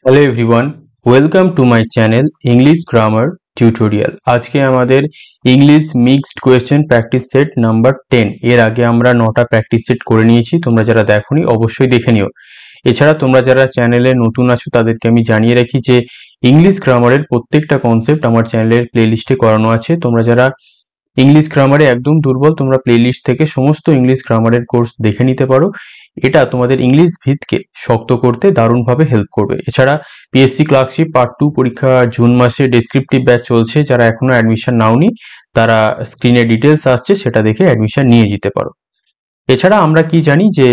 Hello everyone, welcome to my channel English grammar tutorial. আজকে আমাদের English mixed question practice set number 10। এর আগে আমরা 9টা প্র্যাকটিস সেট করে নিয়েছি, তোমরা যারা দেখোনি অবশ্যই দেখে নিও। এছাড়া তোমরা যারা চ্যানেলে নতুন আছো তাদেরকে আমি জানিয়ে রাখি যে ইংলিশ গ্রামারের প্রত্যেকটা কনসেপ্ট আমার চ্যানেলের প্লেলিস্টে করানো আছে। তোমরা যারা ইংলিশ গ্রামারে একদম দুর্বল, তোমরা প্লেলিস্ট থেকে সমস্ত ইংলিশ গ্রামারের কোর্স দেখে নিতে পারো। এটা তোমাদের ইংলিশ ভিতকে শক্ত করতে দারুণভাবে হেল্প করবে। এছাড়া পিএসসি ক্লার্কশিপ পার্ট 2 পরীক্ষা জুন মাসে ডেসক্রিপটিভ ব্যাচ চলছে, যারা এখনো অ্যাডমিশন নাওনি তারা স্ক্রিনে ডিটেলস আসছে, সেটা দেখে অ্যাডমিশন নিয়ে যেতে পারো। এছাড়া আমরা কি জানি যে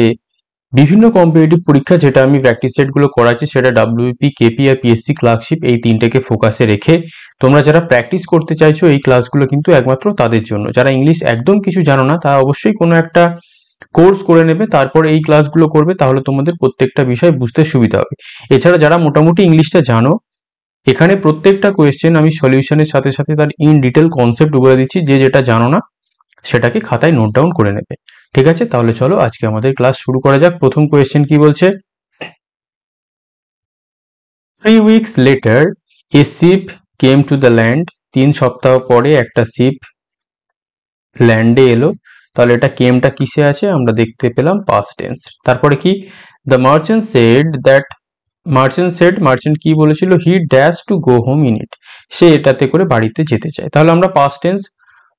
বিভিন্ন কম্পিটিটিভ পরীক্ষা যেটা আমি প্র্যাকটিস সেটগুলো করাচ্ছি সেটা ডাব্লিউপি, কেপি আর পিএসসি ক্লার্কশিপ এই তিনটেকে ফোকাসে রেখে তোমরা যারা প্র্যাকটিস করতে চাইছো এই ক্লাসগুলো কিন্তু একমাত্র তাদের জন্য। যারা ইংলিশ একদম কিছু জানো না তারা অবশ্যই কোনো একটা কোর্স করে নেবে, তারপর এই ক্লাসগুলো করবে, তাহলে তোমাদের প্রত্যেকটা বিষয় বুঝতে সুবিধা হবে। এছাড়া যারা মোটামুটি ইংলিশটা জানো, এখানে প্রত্যেকটা কোয়েশ্চেন আমি সলিউশনের সাথে সাথে তার ইন ডিটেল কনসেপ্ট বলে দিচ্ছি, যে যেটা জানো না সেটাকে খাতায় নোট ডাউন করে নেবে। ঠিক আছে, তাহলে চলো আজকে আমাদের ক্লাস শুরু করা যাক। প্রথম কোয়েশ্চেন কি বলছে, 3 weeks later a ship came to the land। 3 সপ্তাহ পরে একটা শিপ ল্যান্ডে এলো। তাহলে এটা কেমটা কিসে আছে, আমরা দেখতে পেলাম পাস্ট টেন্স। তারপরে কি, the merchant said that, merchant কি বলেছিল, he dash to go home in it, সে এটাতে করে বাড়িতে যেতে চায়। তাহলে আমরা পাস্ট টেন্স,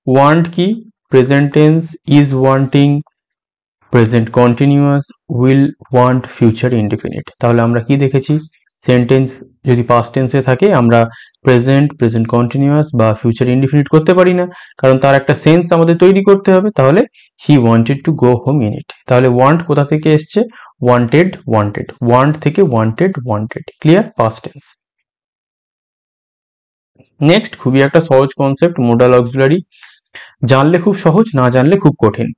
ওয়ান্ট কি, present tense is wanting, present continuous will want, future indefinite. তাহলে আমরা কি দেখেছি, সেন্টেন্স যদি পাস্ট টেন্সে থাকে আমরা প্রেজেন্ট, প্রেজেন্ট কন্টিনিউয়াস বা ফিউচার ইনডিফিনিট করতে পারি না, কারণ তার একটা সেন্স আমাদের তৈরি করতে হবে। তাহলে he wanted to go home in ইট। তাহলে ওয়ান্ট কোথা থেকে এসছে, ওয়ান্টেড, ওয়ান্ট থেকে wanted. Clear, past tense. Next, খুবই একটা সহজ কনসেপ্ট, মোডাল অক্সিলারি। জানলে খুব সহজ, না জানলে খুব কঠিন।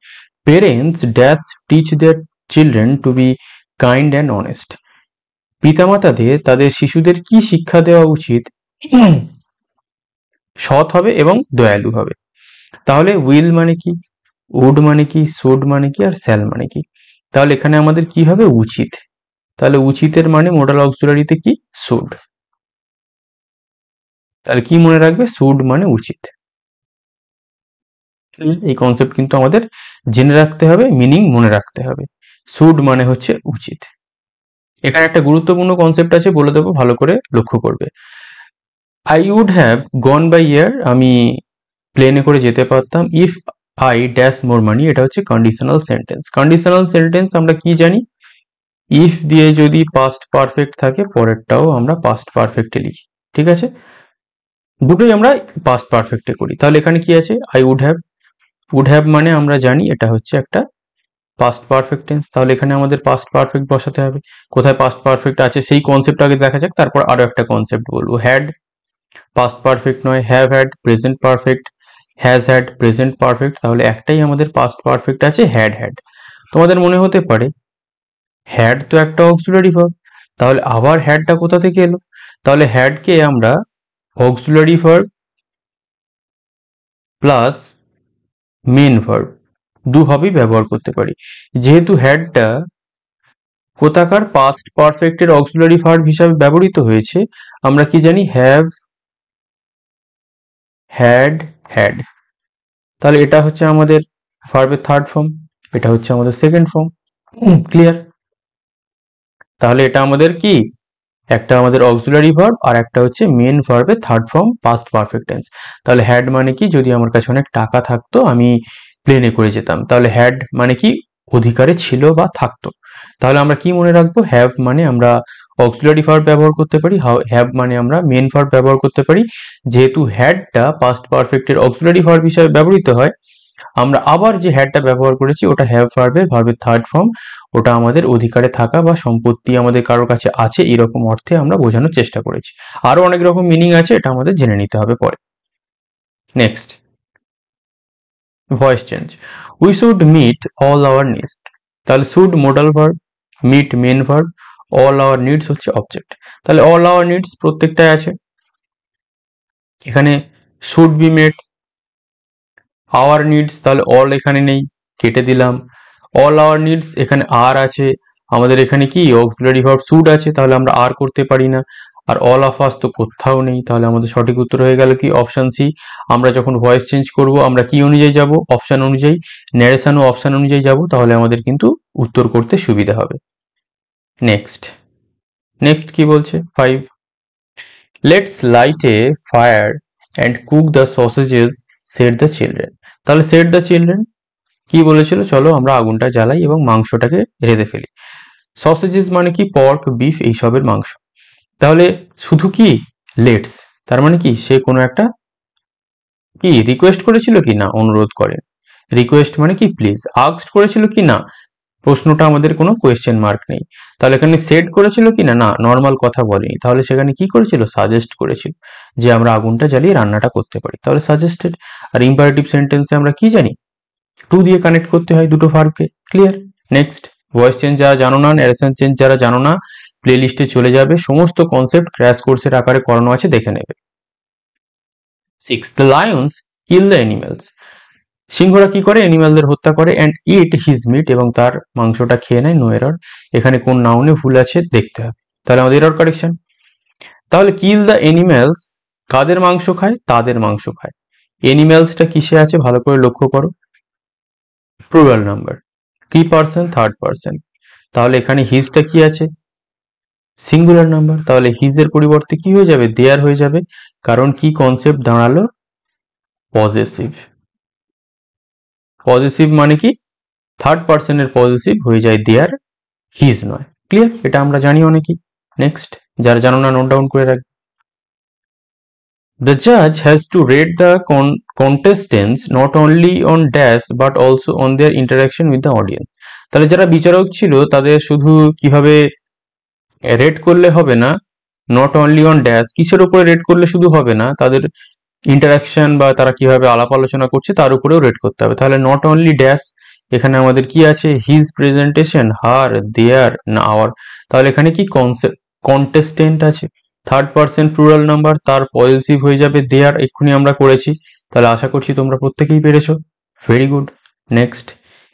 Parents dash teach their children to be kind and honest. পিতামাতাদের তাদের শিশুদের কি শিক্ষা দেওয়া উচিত, সৎ হবে এবং দয়ালু হবে। তাহলে উইল মানে কি, উড মানে কি, শুড মানে কি, আর শ্যাল মানে কি। তাহলে এখানে আমাদের কি হবে, উচিত। তাহলে উচিতের মানে মোডাল অক্সিলারিতে কি, শুড। তাহলে কি মনে রাখবে, শুড মানে উচিত। এই কনসেপ্ট কিন্তু আমাদের জেনে রাখতে হবে, মিনিং মনে রাখতে হবে। শুড মানে হচ্ছে উচিত। এখানে একটা গুরুত্বপূর্ণ কনসেপ্ট আছে, বলে দেবো, ভালো করে লক্ষ্য করবে। I would have gone by air, আমি প্লেনে করে যেতে পারতাম। If I dash more money, এটা হচ্ছে কন্ডিশনাল সেন্টেন্স। কন্ডিশনাল সেন্টেন্স আমরা কি জানি, ইফ দিয়ে যদি পাস্ট পারফেক্ট থাকে পরেরটাও আমরা পাস্ট পারফেক্টে লিখি। ঠিক আছে, দুটোই আমরা পাস্ট পারফেক্টে করি। তাহলে এখানে কি আছে, আই উড হ্যাভ মানে আমরা জানি এটা হচ্ছে একটা পাস্ট পারফেক্ট টেন্স। তাহলে এখানে আমাদের পাস্ট পারফেক্ট বসাতে হবে। কোথায় পাস্ট পারফেক্ট আছে সেই কনসেপ্ট আগে দেখা যাক, তারপর আরো একটা কনসেপ্ট বলবো। হ্যাড পাস্ট পারফেক্ট নয়, have had present perfect, has had present perfect. তাহলে একটাই আমাদের পাস্ট পারফেক্ট আছে, হ্যাড। তোমাদের মনে হতে পারে হ্যাড তো একটা অক্সিলারি ভার্ব, তাহলে আবার হ্যাডটা কোথা থেকে এলো। তাহলে হ্যাডকে আমরা auxiliary verb plus main verb দুভাবেই ব্যবহার করতে পারি। যেহেতু হ্যাডটা কোথাকার পাস্ট পারফেক্টের অক্সিলারি ভার্ব হিসাবে ব্যবহৃত হয়েছে, আমরা কি জানি, হ্যাভ, হ্যাড। তাহলে এটা হচ্ছে আমাদের ভার্বের থার্ড ফর্ম, এটা হচ্ছে আমাদের সেকেন্ড ফর্ম। ক্লিয়ার। তাহলে এটা আমাদের কি, একটা আমাদের অক্সিলারি ভার্ব আর একটা হচ্ছে মেন ভার্বের third form past perfect tense. তাহলে হ্যাড মানে কি, যদি আমার কাছে অনেক টাকা থাকতো আমি প্লেনে করে যেতাম। তাহলে হ্যাড মানে কি, অধিকারে ছিল বা থাকতো। তাহলে আমরা কি মনে রাখবো, হ্যাভ মানে আমরা অক্সিলারি ভার্ব ব্যবহার করতে পারি, হ্যাভ মানে আমরা মেন ভার্ব ব্যবহার করতে পারি। যেহেতু হ্যাডটা পাস্ট পারফেক্টের অক্সিলারি ভার্ব হিসাবে ব্যবহৃত হয়, আমরা আবার যে হ্যাডটা ব্যবহার করেছি ওটা হ্যাভ ভার্বের থার্ড ফর্ম, ওটা আমাদের অধিকারে থাকা বা সম্পত্তি আমাদের কারোর কাছে আছে এরকম অর্থে আমরা বোঝানোর চেষ্টা করেছি। আরো অনেক রকম মিনিং আছে, এটা আমাদের জেনে নিতে হবে পরে। Next, voice change. We should meet all our needs. তাহলে should modal verb, meet main verb, all our needs হচ্ছে অবজেক্ট। তাহলে অল আওয়ার নিডস প্রত্যেকটাই আছে। এখানে should be met, our needs, তাহলে অল এখানে নেই, কেটে দিলাম। অল আওয়ার নিডস এখানে আর আছে, আমাদের এখানে কি অক্সিলারি ভার্ব শুড আছে, তাহলে আমরা আর করতে পারি না। আর অল অফ আস তো কোথাও নেই, তাহলে আমাদের সঠিক উত্তর হয়ে গেল কি অপশন সি। আমরা যখন ভয়েস চেঞ্জ করব আমরা কি অনুযায়ী যাব, অপশন অনুযায়ী, ন্যারেশন ও অপশন অনুযায়ী যাব, তাহলে আমাদের কিন্তু উত্তর করতে সুবিধা হবে। নেক্সট নেক্সট কি বলছে 5, let's light A fire and cook the sausages said the children. তাহলে সেড দ্য চিলড্রেন কি বলেছিল, চলো আমরা আগুনটা জ্বালাই এবং মাংসটাকে রেঁধে ফেলি। সসেজেস মানে কি পর্ক, বিফ এইসবের মাংস। তাহলে শুধু কি লেটস, তার মানে কি সে কোনো একটা কি রিকোয়েস্ট করেছিল কি না, অনুরোধ করে। রিকোয়েস্ট মানে কি প্লিজ। আস্কড করেছিল কি না, প্রশ্নটা আমাদের কোনো কোয়েশ্চেন মার্ক নেই। তাহলে এখানে সেট করেছিল কি না, না নর্মাল কথা বলেনি। তাহলে সেখানে কি করেছিল, সাজেস্ট করেছিল যে আমরা আগুনটা জ্বালিয়ে রান্নাটা করতে পারি, তাহলে সাজেস্টেড। আর ইম্পারেটিভ সেন্টেন্সে আমরা কি জানি, টু দিয়ে কানেক্ট করতে হয় দুটো ভার্বকে। ক্লিয়ার। নেক্সট, ভয়েস চেঞ্জ যারা জানো না, ন্যারেশন চেঞ্জ যারা জানো না, প্লে লিস্টে চলে যাবে, সমস্ত কনসেপ্ট ক্র্যাশ কোর্সের আকারে করানো আছে, দেখে নেবে। 6, the lions kill the animals. সিংহরা কি করে, অ্যানিমালদের হত্যা করে, অ্যান্ড ইট হিজ মিট, এবং তার মাংসটা খেয়ে নেয়। No error. এখানে কোন নাউনে ভুল আছে দেখতে হবে, তাহলে আমাদের এরর কারেকশন। তাহলে কিল দ্য অ্যানিমেলস কাদের মাংস খায়, তাদের মাংস খায়। অ্যানিমেলসটা কিসে আছে ভালো করে লক্ষ্য করো, প্লুরাল নাম্বার, কি পার্সন, থার্ড পার্সন। তাহলে এখানে হিজটা কি আছে, সিঙ্গুলার নাম্বার, তাহলে হিজ এর পরিবর্তে কি হয়ে যাবে, দেয়ার হয়ে যাবে। কারণ কি কনসেপ্ট দাঁড়ালো, পজেসিভ। পজেসিভ মানে কি থার্ড পার্সনের পজেসিভ হয়ে যায় দেয়ার, হিজ নয়। ক্লিয়ার, এটা আমরা জানি অনেকেই। নেক্সট, যারা জানো না নোট ডাউন করে রাখবে। The judge has to rate the contestants not only on dash but also on their interaction with the audience. তাহলে যারা বিচারক ছিল তাদের শুধু কিভাবে রেট করলে হবে না, নট অনলি অন ড্যাশ, কিসের উপরে রেট করলে শুধু হবে না, তাদের ইন্টারাকশন বা তারা কিভাবে আলাপ আলোচনা করছে তার উপরেও রেট করতে হবে। তাহলে নট অনলি ড্যাশ, এখানে আমাদের কি আছে, হিজ প্রেজেন্টেশন, হার, দেয়ার, না আওয়ার। তাহলে এখানে কি কন্টেস্টেন্ট আছে, থার্ড পার্সন প্লুরাল নাম্বার, তার পজিটিভ হয়ে যাবে দেয়ার, এক্ষুনি আমরা করেছি। তাহলে আশা করছি তোমরা প্রত্যেকেই পেরেছো, ভেরি গুড। নেক্সট,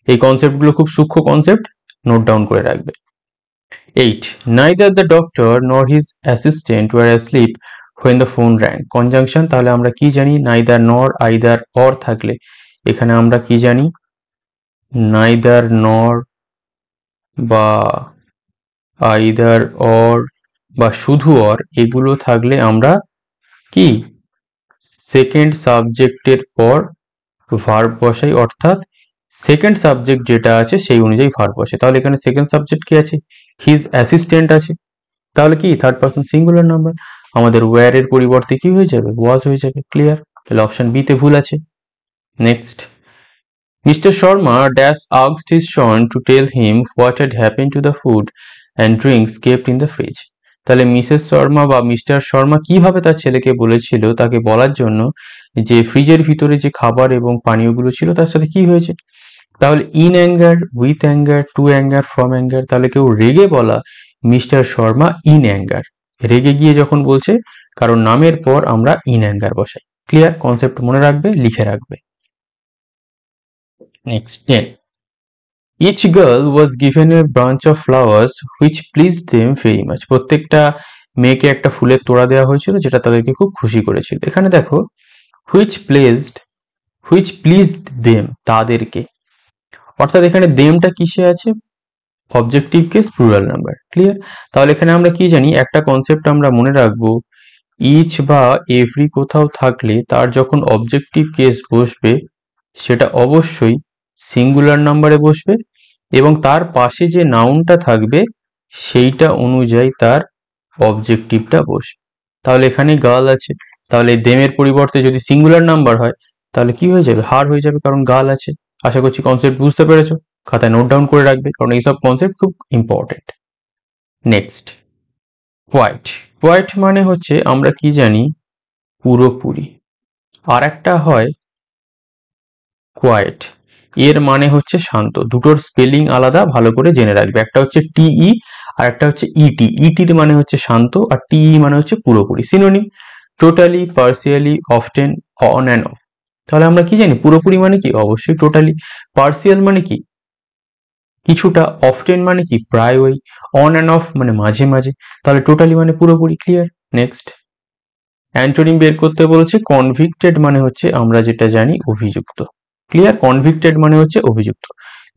এই কনসেপ্টগুলো খুব সূক্ষ্ম কনসেপ্ট, নোট ডাউন করে রাখবে। 8, neither the doctor nor his assistant were asleep when the phone rang. Conjunction, তাহলে আমরা কি জানি, neither nor, either or থাকলে এখানে আমরা কি জানি, neither nor বা either or বা শুধু or, এগুলো থাকলে আমরা কি সেকেন্ড সাবজেক্টের পর ভার্ব বসাই, অর্থাৎ সেকেন্ড সাবজেক্ট যেটা আছে সেই অনুযায়ী ভার্ব বসে। তাহলে এখানে সেকেন্ড সাবজেক্ট কি আছে, হিজ অ্যাসিস্ট্যান্ট আছে, তাহলে কি থার্ড পার্সন সিঙ্গুলার নাম্বার, আমাদের ওয়্যার এর পরিবর্তে কি হয়ে যাবে, ওয়াজ হয়ে যাবে। ক্লিয়ার, তাহলে অপশন বি তে ভুল আছে। Next, mister Sharma dash asked his son to tell him what had happened to the food and drinks kept in the fridge. তাহলে মিসেস শর্মা বা মিস্টার শর্মা কিভাবে তার ছেলেকে বলেছিল তাকে বলার জন্য যে ফ্রিজের ভিতরে যে খাবার এবং পানীয়গুলো ছিল তার সাথে কি হয়েছে। তাহলে in anger, with anger, to anger, from anger, তাহলে কেউ রেগে বলা, মিস্টার শর্মা ইন অ্যাঙ্গার, রেগে গিয়ে যখন বলছে, কারণ নামের পর আমরা ইন অ্যাঙ্গার বসাই। ক্লিয়ার, কনসেপ্ট মনে রাখবে, লিখে রাখবে। Next, 10, each girl was given a branch of flowers which pleased them very much. প্রত্যেকটা মেয়েকে একটা ফুলের তোড়া দেওয়া হয়েছিল যেটা তাদেরকে খুব খুশি করেছিল। এখানে দেখো which pleased them, তাদেরকে, অর্থাৎ এখানে দেমটা কিসে আছে, objective case, plural number. Clear, তাহলে এখানে আমরা কি জানি, একটা কনসেপ্ট আমরা মনে রাখবো, ইচ বা এভরি কোথাও থাকলে তার যখন অবজেক্টিভ কেস বসবে সেটা অবশ্যই সিঙ্গুলার নাম্বারে বসবে এবং তার পাশে যে নাউনটা থাকবে সেইটা অনুযায়ী তার অবজেক্টিভটা বসবে। তাহলে এখানে গার্ল আছে, তাহলে দেমের পরিবর্তে যদি সিঙ্গুলার নাম্বার হয় তাহলে কি হয়ে যাবে, হার হয়ে যাবে, কারণ গার্ল আছে। আশা করছি কনসেপ্ট বুঝতে পেরেছো, খাতায় নোট ডাউন করে রাখবে কারণ এইসব কনসেপ্ট খুব ইম্পর্টেন্ট। Next, quite. কোয়াইট মানে হচ্ছে আমরা কি জানি, পুরোপুরি। আর একটা হয় কোয়াইট, এর মানে হচ্ছে শান্ত। দুটোর স্পেলিং আলাদা, ভালো করে জেনে রাখবে। একটা হচ্ছে টিই আর একটা হচ্ছে ইটি। ইটির মানে হচ্ছে শান্ত আর টিই মানে হচ্ছে পুরোপুরি। Synonym, totally, partially, often, on and of. তাহলে আমরা কি জানি, পুরোপুরি মানে কি, অবশ্যই টোটালি। পার্সিয়াল মানে কি, কিছুটা, অফটেন মানে কি প্রায়ই, অন অ্যান্ড অফ মানে মাঝে মাঝে, তাহলে টোটালি মানে পুরোপুরি। ক্লিয়ার? নেক্সট, অ্যান্টোনিম বের করতে বলেছে। কনভিক্টেড মানে হচ্ছে আমরা যেটা জানি অভিযুক্ত। ক্লিয়ার? কনভিক্টেড মানে হচ্ছে অভিযুক্ত।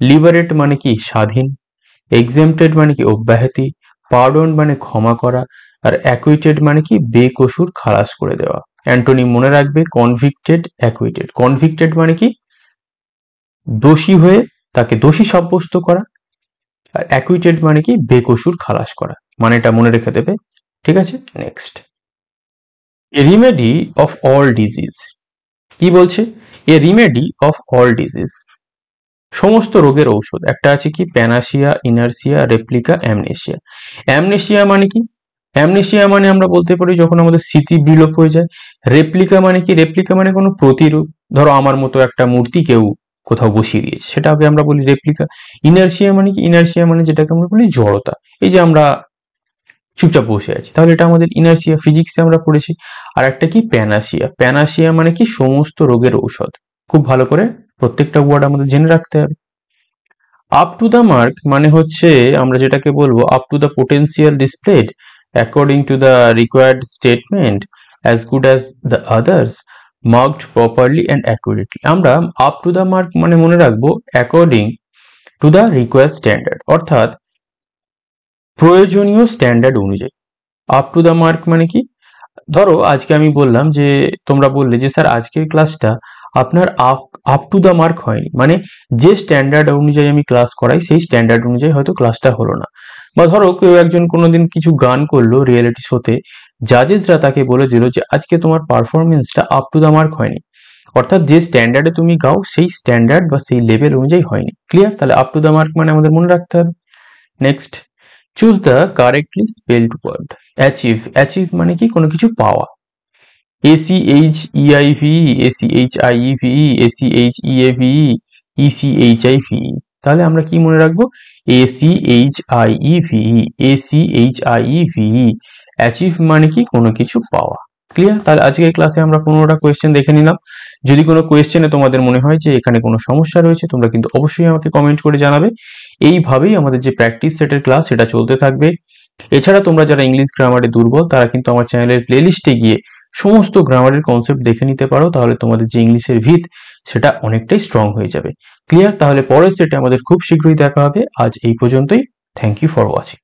লিবারেট মানে কি স্বাধীন, এক্সেম্পটেড মানে কি অব্যাহতি, পার্ডন মানে ক্ষমা করা, আর অ্যাকুইটেড মানে কি বেকসুর খালাস করে দেওয়া। অ্যান্টোনিম মনে রাখবে, কনভিক্টেড, অ্যাকুইটেড। কনভিক্টেড মানে কি দোষী হয়ে তাকে দোষী সাব্যস্ত করা, আর অ্যাকুইটেড মানে কি বেকসুর খালাস করা। মানেটা মনে রেখে দেবে। ঠিক আছে? Next, A remedy of all disease. কি বলছে? এ রিমেডি অফ অল ডিজিজ, সমস্ত রোগের ঔষধ। একটা আছে কি প্যানাসিয়া, ইনারসিয়া, রেপ্লিকা, অ্যামনেসিয়া। অ্যামনেসিয়া মানে কি? অ্যামনেসিয়া মানে আমরা বলতে পারি যখন আমাদের স্মৃতি বিলোপ হয়ে যায়। রেপ্লিকা মানে কি? রেপ্লিকা মানে কোনো প্রতিরূপ। ধরো আমার মতো একটা মূর্তি কেউ কোথাও বসিয়ে দিয়েছে, সেটাকে আমরা বলি রেপ্লিকা। ইনারসিয়া মানে কি? ইনারসিয়া মানে যেটাকে আমরা বলি জড়তা। এই যে আমরা চুপচাপ বসে আছি, তাহলে এটা আমাদের ইনারসিয়া, ফিজিক্সে আমরা পড়েছি। আর একটা কি প্যানাসিয়া। প্যানাসিয়া মানে কি সমস্ত রোগের ঔষধ। খুব ভালো করে প্রত্যেকটা ওয়ার্ড আমাদের জেনে রাখতে হবে। আপ টু দ্য মার্ক মানে হচ্ছে আমরা যেটাকে বলবো up to the potential displayed according to the required statement as good as the others marked properly and accurately. আমরা আপ টু দ্য মার্ক মানে মনে রাখবো according to the required standard, অর্থাৎ প্রয়োজনীয় স্ট্যান্ডার্ড অনুযায়ী। আপ টু দ্য মার্ক মানে কি? ধরো আজকে আমি বললাম যে, তোমরা বললে যে স্যার আজকের ক্লাসটা আপনার আপ টু দ্য মার্ক হয়নি, মানে যে স্ট্যান্ডার্ড অনুযায়ী আমি ক্লাস করাই সেই স্ট্যান্ডার্ড অনুযায়ী হয়তো ক্লাসটা হলো না। বা ধরো কেউ একজন কোনোদিন কিছু গান করলো রিয়েলিটি শোতে, জাজেসরা তাকে বলে দিল যে আজকে তোমার পারফরমেন্সটা আপ টু দ্য মার্ক হয়নি, অর্থাৎ যে স্ট্যান্ডার্ডে তুমি গাও সেই স্ট্যান্ডার্ড বা সেই লেভেল অনুযায়ী হয়নি। ক্লিয়ার? তাহলে আপ টু দ্য মার্ক মানে আমাদের মনে রাখতে হবে। Next, choose the correctly spelled word. Achieve. Achieve মানে কি কোনো কিছু পাওয়া। ACHEIVE, ACHIEVE, ACHEAVE, ECHIVE। তাহলে আমরা কি মনে রাখবো? ACHIEVE, ACHIEVE। অ্যাচিভ মানে কি কোনো কিছু পাওয়া। ক্লিয়ার? তাহলে আজকের ক্লাসে আমরা 15টা কোয়েশ্চেন দেখে নিলাম। যদি কোনো কোয়েশ্চেনে তোমাদের মনে হয় যে এখানে কোনো সমস্যা রয়েছে, তোমরা কিন্তু অবশ্যই আমাকে কমেন্ট করে জানাবে। এইভাবেই আমাদের যে প্র্যাকটিস সেটের ক্লাস সেটা চলতে থাকবে। এছাড়া তোমরা যারা ইংলিশ গ্রামারে দুর্বল তারা কিন্তু আমার চ্যানেলের প্লেলিস্টে গিয়ে সমস্ত গ্রামারের কনসেপ্ট দেখে নিতে পারো, তাহলে তোমাদের যে ইংলিশের ভিত সেটা অনেকটাই স্ট্রং হয়ে যাবে। ক্লিয়ার? তাহলে পরের সেটে আমাদের খুব শীঘ্রই দেখা হবে। আজ এই পর্যন্তই। Thank you for watching.